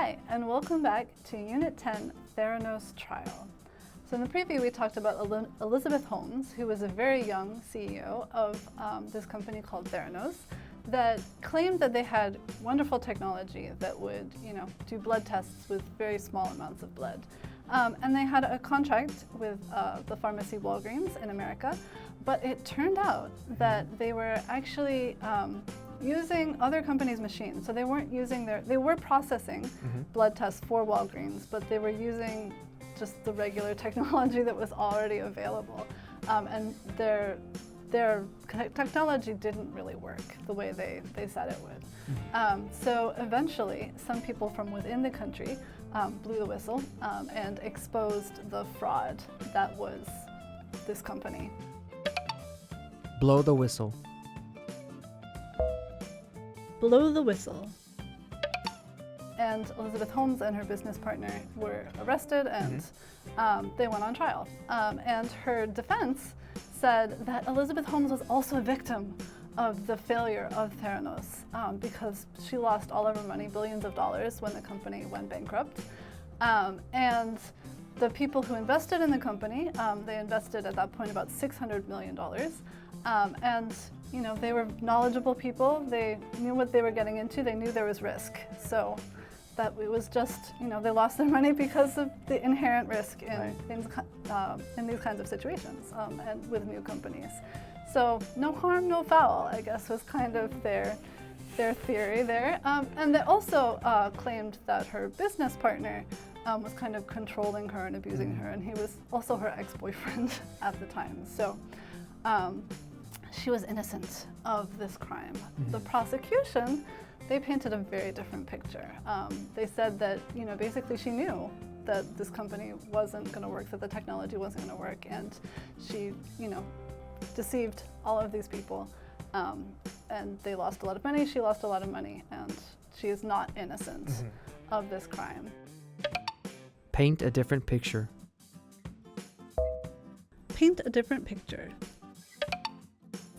Hi, and welcome back to Unit 10, Theranos Trial. So in the preview, we talked about Elizabeth Holmes, who was a very young CEO of this company called Theranos that claimed that they had wonderful technology that would, do blood tests with very small amounts of blood. And they had a contract with the pharmacy Walgreens in America, but it turned out that they were actually using other companies' machines. So they weren't using they were processing blood tests for Walgreens, but they were using just the regular technology that was already available. And their technology didn't really work the way they said it would. So eventually, some people from within the country blew the whistle and exposed the fraud that was this company. Blow the whistle. Blow the whistle. And Elizabeth Holmes and her business partner were arrested and they went on trial. And her defense said that Elizabeth Holmes was also a victim of the failure of Theranos because she lost all of her money, billions of dollars, when the company went bankrupt. And the people who invested in the company, they invested at that point about $600 million. And they were knowledgeable people. They knew what they were getting into. They knew there was risk. So that it was just, they lost their money because of the inherent risk in these kinds of situations and with new companies. So no harm, no foul, I guess, was kind of their theory there. And they also claimed that her business partner was kind of controlling her and abusing her, and he was also her ex-boyfriend at the time. So she was innocent of this crime. The prosecution, they painted a very different picture. They said that, basically she knew that this company wasn't going to work, that the technology wasn't going to work, and she, deceived all of these people. And they lost a lot of money, she lost a lot of money, and she is not innocent of this crime. Paint a different picture. Paint a different picture.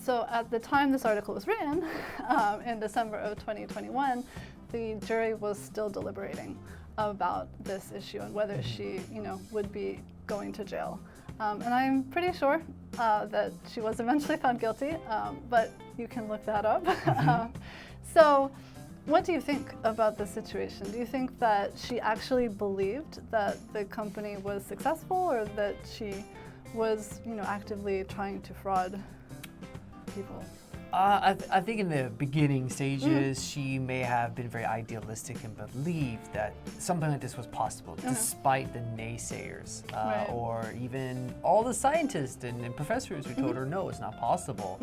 So at the time this article was written, in December of 2021, the jury was still deliberating about this issue and whether she, would be going to jail. And I'm pretty sure that she was eventually found guilty, but you can look that up. So what do you think about the situation? Do you think that she actually believed that the company was successful, or that she was, actively trying to fraud people? I think in the beginning stages, she may have been very idealistic and believed that something like this was possible, despite the naysayers, or even all the scientists and professors who told her, no, it's not possible.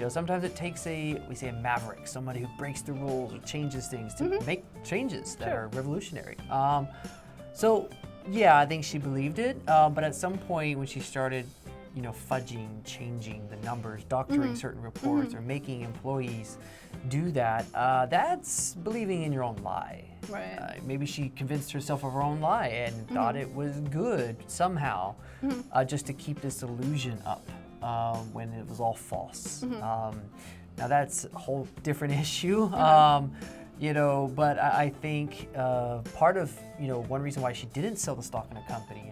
Sometimes it takes we say a maverick, somebody who breaks the rules or changes things to make changes that are revolutionary. So yeah, I think she believed it, but at some point when she started fudging, changing the numbers, doctoring certain reports, or making employees do that, that's believing in your own lie. Right. Maybe she convinced herself of her own lie and thought it was good somehow, just to keep this illusion up when it was all false. Now that's a whole different issue. But I think part of, one reason why she didn't sell the stock in a company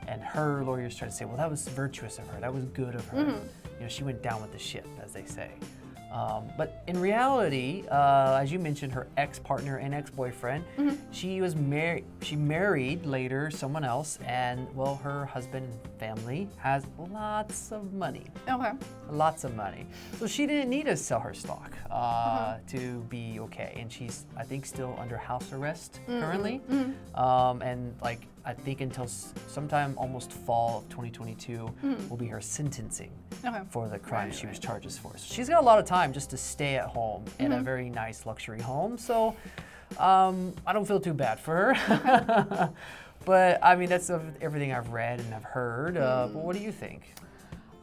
and her lawyers tried to say, well, that was virtuous of her, that was good of her. She went down with the ship, as they say. But in reality, as you mentioned, her ex-partner and ex-boyfriend, she married later someone else, and well, her husband and family has lots of money. Okay. Lots of money. So she didn't need to sell her stock to be okay. And she's, I think, still under house arrest currently. And I think until sometime almost fall of 2022 will be her sentencing for the crime she was charged for. So she's got a lot of time just to stay at home in a very nice luxury home. So I don't feel too bad for her. But I mean, that's everything I've read and I've heard. But what do you think?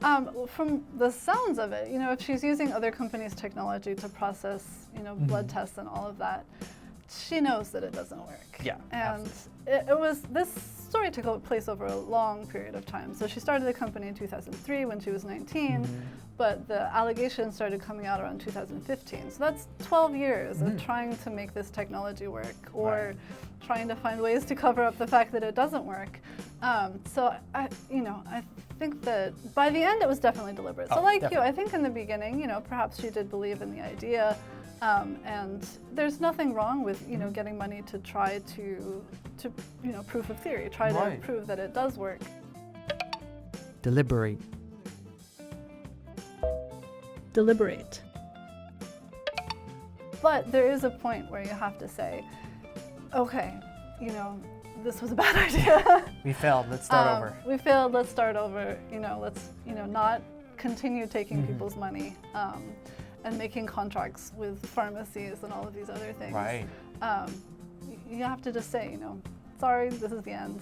From the sounds of it, if she's using other companies' technology to process, blood tests and all of that, she knows that it doesn't work. Yeah, and this story took place over a long period of time. So she started the company in 2003 when she was 19, but the allegations started coming out around 2015. So that's 12 years of trying to make this technology work, or trying to find ways to cover up the fact that it doesn't work. So I think that by the end it was definitely deliberate. So like definitely. you, I think in the beginning, perhaps she did believe in the idea, and there's nothing wrong with getting money to try to proof of theory, try to prove that it does work. Deliberate. Deliberate. But there is a point where you have to say, okay, this was a bad idea. We failed. Let's start over. We failed. Let's start over. Let's not continue taking people's money and making contracts with pharmacies and all of these other things. Right. You have to just say, sorry, this is the end.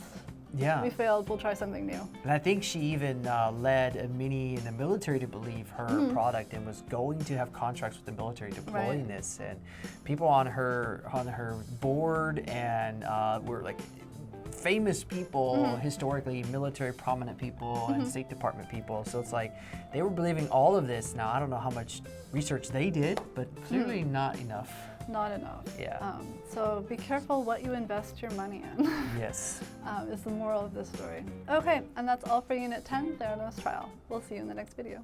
Yeah. We failed. We'll try something new. And I think she even led many in the military to believe her product and was going to have contracts with the military deploying this. And people on her board and were like famous people, historically military prominent people and State Department people. So it's like they were believing all of this. Now I don't know how much research they did, but clearly not enough. Not enough. Yeah. So be careful what you invest your money in. Yes. Is the moral of this story. Okay, and that's all for Unit 10, Theranos Trial. We'll see you in the next video.